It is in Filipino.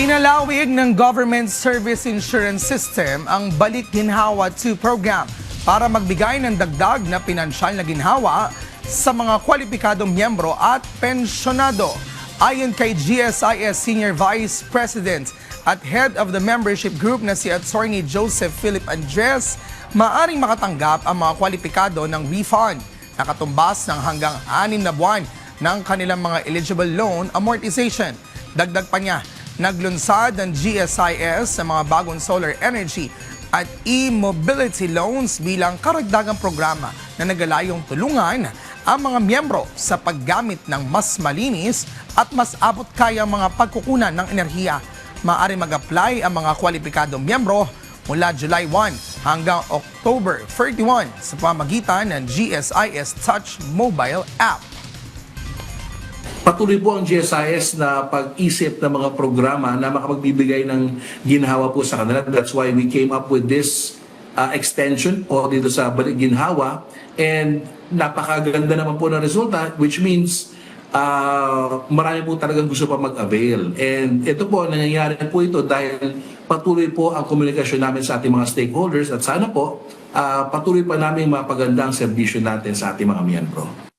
Pinalawig ng Government Service Insurance System ang Balik Ginhawa 2 program para magbigay ng dagdag na pinansyal na ginhawa sa mga kwalipikadong miyembro at pensyonado. Ayon kay GSIS Senior Vice President at Head of the Membership Group na si Attorney Joseph Philip Andres, maaring makatanggap ang mga kwalipikado ng refund na katumbas ng hanggang 6 na buwan ng kanilang mga eligible loan amortization. Dagdag pa niya, naglunsad ng GSIS sa mga bagong solar energy at e-mobility loans bilang karagdagang programa na nagalayong tulungan ang mga miyembro sa paggamit ng mas malinis at mas abot kayang mga pagkukunan ng enerhiya. Maaari mag-apply ang mga kwalipikadong miyembro mula July 1 hanggang October 31 sa pamamagitan ng GSIS Touch Mobile App. Patuloy po ang GSIS na pag-isip ng mga programa na makapagbibigay ng ginhawa po sa kanila. That's why we came up with this extension po dito sa Balik Ginhawa. And napakaganda naman po ng resulta, which means marami po talagang gusto pa mag-avail. And ito po, nangyayari po ito dahil patuloy po ang komunikasyon namin sa ating mga stakeholders at sana po patuloy pa namin mapaganda ang serbisyo natin sa ating mga miyembro.